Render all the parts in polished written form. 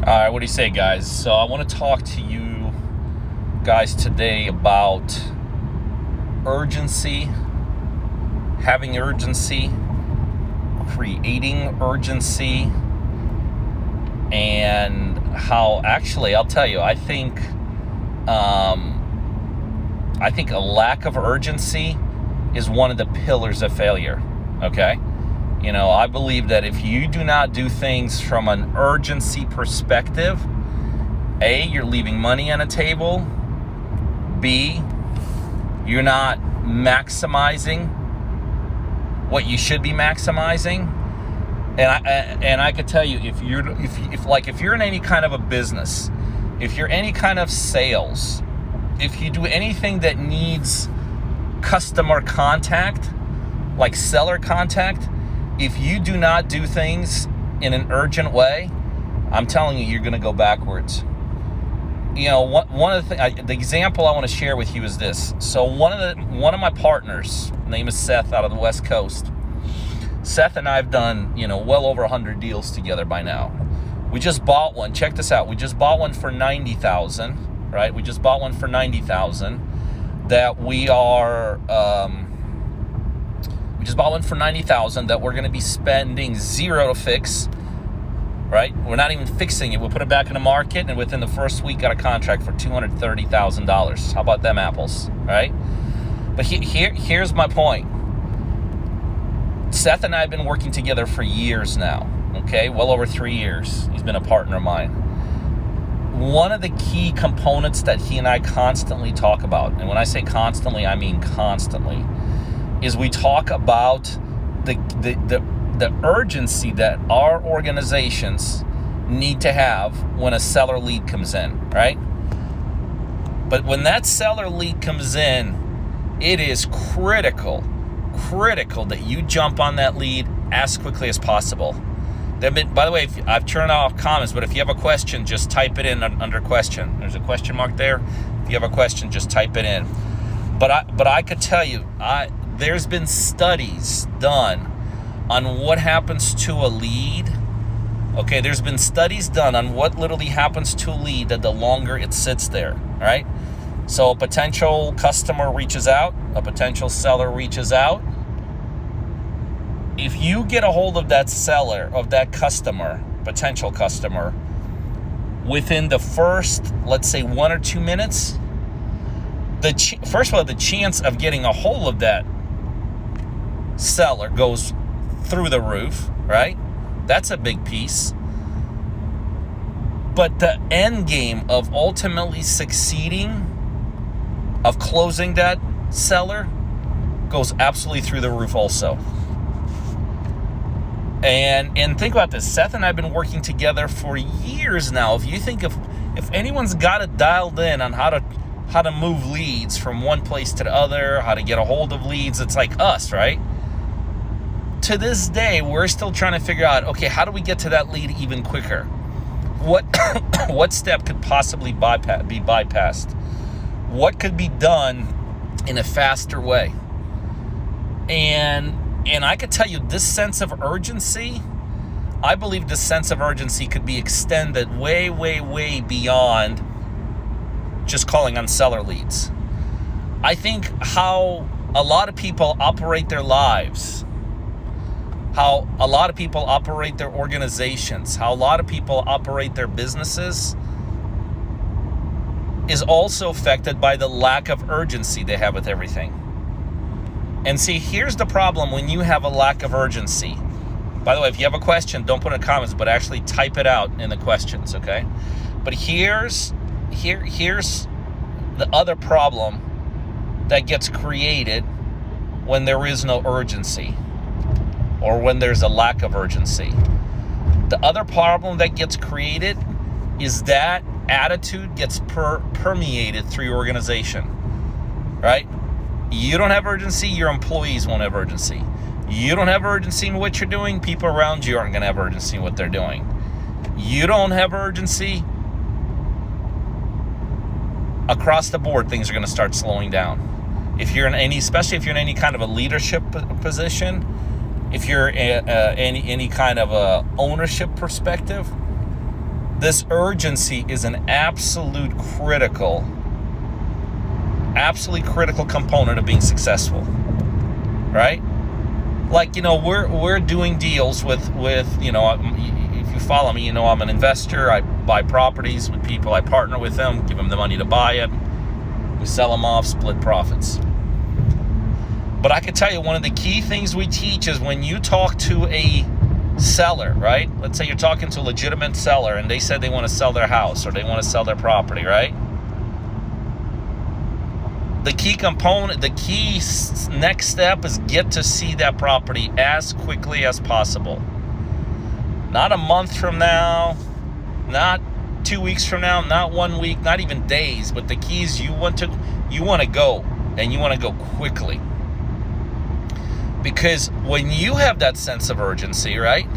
All right, what do you say, guys? So I want to talk to you guys today about urgency, having urgency, creating urgency, and how actually, I'll tell you, I think a lack of urgency is one of the pillars of failure, okay? You know, I believe that if you do not do things from an urgency perspective, A, you're leaving money on the table. B, you're not maximizing what you should be maximizing. And I could tell you, if you're in any kind of a business, if you're any kind of sales, if you do anything that needs customer contact, like seller contact, if you do not do things in an urgent way, I'm telling you, you're going to go backwards. You know, one of the example I want to share with you is this. So one of my partners, name is Seth, out of the West Coast. Seth and I have done, well over 100 deals together by now. We just bought one. Check this out. We just bought one for $90,000, right? We just bought one for $90,000 that we are, we just bought one for $90,000 that we're going to be spending zero to fix, right? We're not even fixing it. We'll put it back in the market, and within the first week got a contract for $230,000. How about them apples, right? But here's my point. Seth and I have been working together for years now, okay? Well over 3 years. He's been a partner of mine. One of the key components that he and I constantly talk about, and when I say constantly, I mean constantly, is we talk about the urgency that our organizations need to have when a seller lead comes in, right? But when that seller lead comes in, it is critical that you jump on that lead as quickly as possible. By the way, I've turned off comments, but if you have a question, just type it in under question. There's a question mark there. If you have a question, just type it in. But I could tell you, there's been studies done on what happens to a lead. Okay, there's been studies done on what literally happens to a lead that the longer it sits there, right? So a potential customer reaches out, a potential seller reaches out. If you get a hold of that seller, of that customer, potential customer, within the first, let's say 1 or 2 minutes, first of all, the chance of getting a hold of that seller goes through the roof, right? That's a big piece. But the end game of ultimately succeeding, of closing that seller, goes absolutely through the roof also. And think about this. Seth and I have been working together for years now. If you think if anyone's got it dialed in on how to move leads from one place to the other, how to get a hold of leads, it's like us, right? To this day, we're still trying to figure out, okay, how do we get to that lead even quicker? What step could possibly be bypassed? What could be done in a faster way? And I could tell you, this sense of urgency, I believe this sense of urgency could be extended way, way, way beyond just calling on seller leads. I think how a lot of people operate their lives, how a lot of people operate their organizations, how a lot of people operate their businesses is also affected by the lack of urgency they have with everything. And see, here's the problem when you have a lack of urgency. By the way, if you have a question, don't put it in comments, but actually type it out in the questions, okay? But here's the other problem that gets created when there is no urgency, or when there's a lack of urgency. The other problem that gets created is that attitude gets permeated through your organization, right? You don't have urgency, your employees won't have urgency. You don't have urgency in what you're doing, people around you aren't going to have urgency in what they're doing. You don't have urgency, across the board, things are going to start slowing down. If you're in especially if you're in any kind of a leadership position, if you're any kind of a ownership perspective, This urgency is an absolutely critical component of being successful, right? Like, we're doing deals with if you follow me, I'm an investor. I buy properties with people. I partner with them, give them the money to buy it. We sell them off, split profits. But I can tell you, one of the key things we teach is when you talk to a seller, right? Let's say you're talking to a legitimate seller and they said they want to sell their house or they want to sell their property, right? The key component, the key next step is get to see that property as quickly as possible. Not a month from now, not 2 weeks from now, not 1 week, not even days, but the key is you want to go, and you want to go quickly. Because when you have that sense of urgency, right,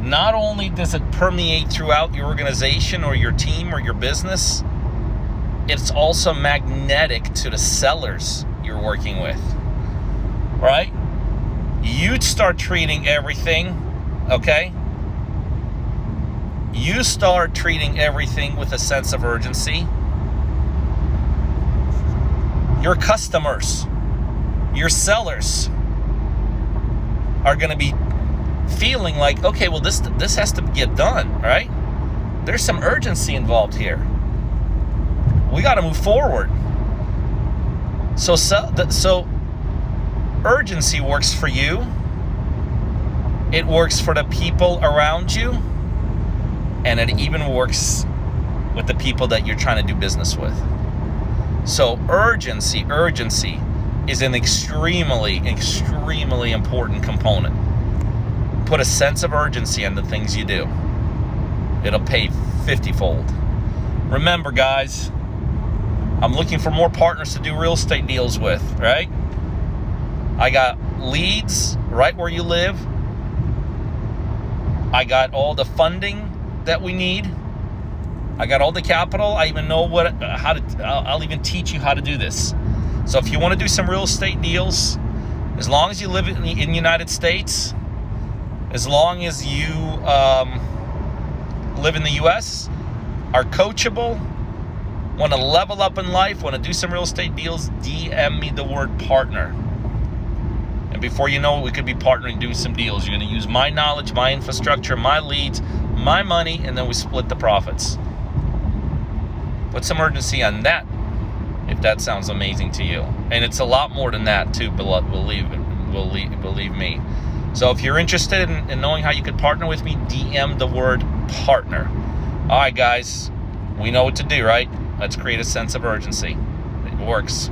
not only does it permeate throughout your organization or your team or your business, it's also magnetic to the sellers you're working with, right? You'd start treating everything, okay? You start treating everything with a sense of urgency. Your customers, your sellers are going to be feeling like, okay, well, this has to get done, right? There's some urgency involved here. We got to move forward. So urgency works for you. It works for the people around you. And it even works with the people that you're trying to do business with. So urgency is an extremely important component. Put a sense of urgency on the things you do. It'll pay 50-fold. Remember, guys, I'm looking for more partners to do real estate deals with, right? I got leads right where you live. I got all the funding that we need. I got all the capital. I even know I'll even teach you how to do this. So if you want to do some real estate deals, as long as you live in the United States, as long as you live in the US, are coachable, want to level up in life, want to do some real estate deals, DM me the word partner. And before you know it, we could be partnering, doing some deals. You're going to use my knowledge, my infrastructure, my leads, my money, and then we split the profits. Put some urgency on that if that sounds amazing to you. And it's a lot more than that too, believe me. So if you're interested in knowing how you could partner with me, DM the word partner. All right, guys, we know what to do, right? Let's create a sense of urgency. It works.